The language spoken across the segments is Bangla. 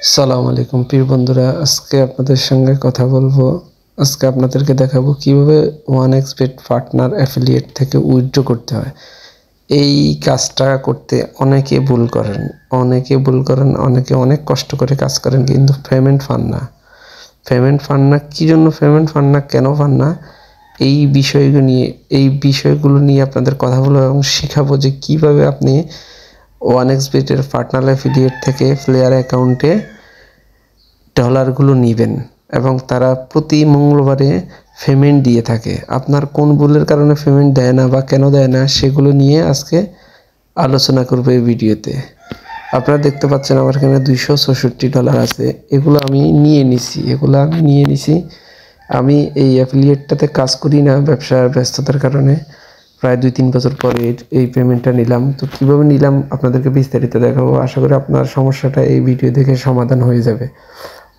আসসালামু আলাইকুম প্রিয় বন্ধুরা, আজকে আপনাদের সঙ্গে কথা বলবো। আজকে আপনাদেরকে দেখাবো কিভাবে 1xBet পার্টনার অ্যাফিলিয়েট থেকে উইথড্র করতে হয়। এই কাজটা করতে অনেকে ভুল করেন, অনেকে অনেক কষ্ট করে কাজ করেন কিন্তু পেমেন্ট পান না। কী জন্য পেমেন্ট পান না, কেন পান না, এই বিষয়গুলো নিয়ে আপনাদের কথা বলবো এবং শেখাবো যে কীভাবে আপনি 1xBet এর পার্টনার অ্যাফিলিয়েট থেকে প্লেয়ার অ্যাকাউন্টে ডলারগুলো নেবেন এবং তারা প্রতি মঙ্গলবারে পেমেন্ট দিয়ে থাকে। আপনার কোন ভুলের কারণে পেমেন্ট দেয় না বা কেন দেয় না সেগুলো নিয়ে আজকে আলোচনা করব এই ভিডিওতে। আপনারা দেখতে পাচ্ছেন আমার এখানে $266 আছে। এগুলো আমি নিয়ে নিছি। আমি এই অ্যাফিলিয়েটটাতে কাজ করি না ব্যবসার ব্যস্ততার কারণে। প্রায় 2-3 বছর পরে এই পেমেন্টটা নিলাম। তো কীভাবে নিলাম আপনাদেরকে বিস্তারিত দেখাবো। আশা করি আপনার সমস্যাটা এই ভিডিও দেখে সমাধান হয়ে যাবে।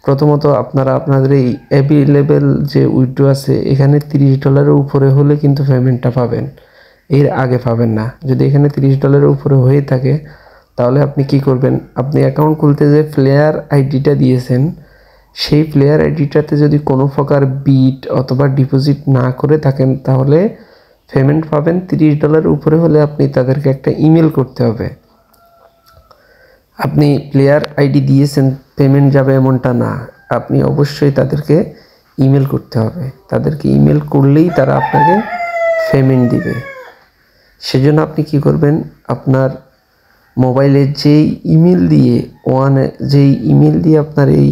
প্রথমত আপনারা আপনাদের এই অ্যাভেলেবেল যে উইথড্র আছে এখানে $30 উপরে হলে কিন্তু পেমেন্টটা পাবেন, এর আগে পাবেন না। যদি এখানে $30 উপরে হয়ে থাকে তাহলে আপনি কি করবেন, আপনি অ্যাকাউন্ট খুলতে যে প্লেয়ার আইডিটা দিয়েছেন সেই প্লেয়ার আইডিটাতে যদি কোনো প্রকার বিট অথবা ডিপোজিট না করে থাকেন তাহলে পেমেন্ট পাবেন। $30 উপরে হলে আপনি তাদেরকে একটা ইমেল করতে হবে। আপনি প্লেয়ার আইডি দিয়েছেন পেমেন্ট যাবে এমনটা না, আপনি অবশ্যই তাদেরকে ইমেল করতে হবে। তাদেরকে ইমেল করলেই তারা আপনাকে পেমেন্ট দিবে। সেজন্য আপনি কি করবেন, আপনার মোবাইলে যেই ইমেল দিয়ে আপনার এই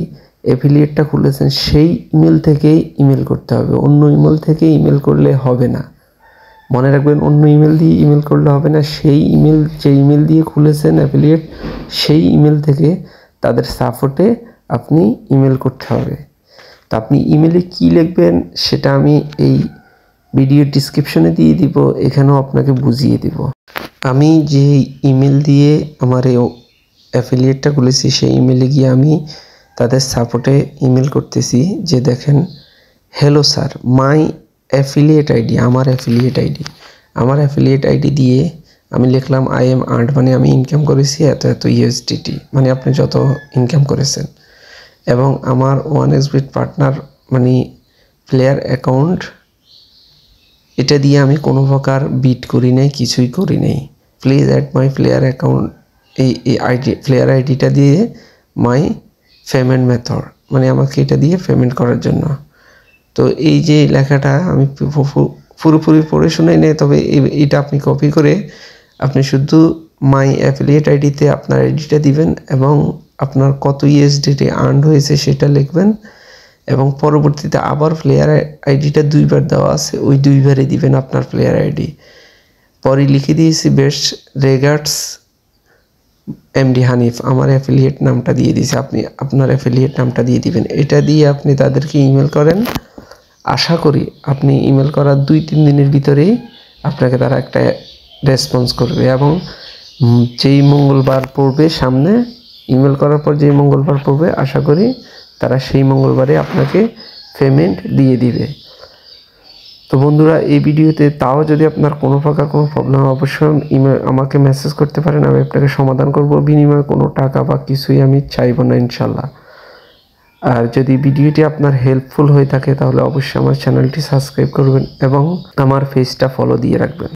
অ্যাফিলিয়েটটা খুলেছেন সেই ইমেল থেকেই ইমেল করতে হবে। অন্য ইমেল থেকে ইমেল করলে হবে না, মনে রাখবেন। অন্য ইমেল দিয়ে ইমেল করলে হবে না। যে ইমেল দিয়ে খুলেছেন অ্যাফিলিয়েট সেই ইমেল থেকে তাদের সাপোর্টে আপনি ইমেল করতে হবে। তো আপনি ইমেলে কি লিখবেন সেটা আমি এই ভিডিও ডিসক্রিপশনে দিয়ে দিব, এখানেও আপনাকে বুঝিয়ে দিব। আমি যে ইমেল দিয়ে আমার এই অ্যাফিলিয়েটটা খুলেছি সেই ইমেলে গিয়ে আমি তাদের সাপোর্টে ইমেল করতেছি যে দেখেন, হ্যালো স্যার, মাই অ্যাফিলিয়েট আইডি, আমার অ্যাফিলিয়েট আইডি দিয়ে আমি লিখলাম আই এম আর্নড, মানে আমি ইনকাম করেছি এত USDT, মানে আপনি যত ইনকাম করেছেন। এবং আমার 1xBet পার্টনার মানে প্লেয়ার অ্যাকাউন্ট, এটা দিয়ে আমি কোনো প্রকার বিট করি নাই, কিছুই করি নাই। Please add my player account, এই প্লেয়ার আইডিটা দিয়ে মাই পেমেন্ট মেথড, মানে আমাকে এটা দিয়ে পেমেন্ট করার জন্য। তো এই যে লেখাটা আমি পুরোপুরি পড়ে শুনে নেই, তবে এটা আপনি কপি করে আপনি শুধু মাই অ্যাফিলিয়েট আইডিতে আপনার আইডিটা দিবেন এবং আপনার কত USDT আর্নড হয়েছে সেটা লিখবেন এবং পরবর্তীতে আবার প্লেয়ার আইডিটা 2বার দেওয়া আছে, ওই 2বারই দিবেন আপনার প্লেয়ার আইডি। পরে লিখে দিয়েছি বেস্ট রেগার্ডস MD হানিফ, আমার অ্যাফিলিয়েট নামটা দিয়ে দিয়েছি, আপনি আপনার অ্যাফিলিয়েট নামটা দিয়ে দিবেন। এটা দিয়ে আপনি তাদেরকে ইমেল করেন। আশা করি আপনি ইমেল করার 2-3 দিনের ভিতরেই আপনাকে তারা একটা রেসপন্স করবে এবং যেই মঙ্গলবার পড়বে সামনে, ইমেল করার পর যেই মঙ্গলবার পড়বে আশা করি তারা সেই মঙ্গলবারে আপনাকে পেমেন্ট দিয়ে দিবে। তো বন্ধুরা, এই ভিডিওতে তাও যদি আপনার কোনো প্রকার কোনো প্রবলেম অবশ্যই আমাকে মেসেজ করতে পারেন, আমি আপনাকে সমাধান করব। বিনিময়ে কোনো টাকা বা কিছুই আমি চাইব না ইনশাল্লাহ। আর যদি ভিডিওটি আপনার হেল্পফুল হয়ে থাকে তাহলে অবশ্যই আমার চ্যানেলটি সাবস্ক্রাইব করবেন এবং আমার পেজটা ফলো দিয়ে রাখবেন।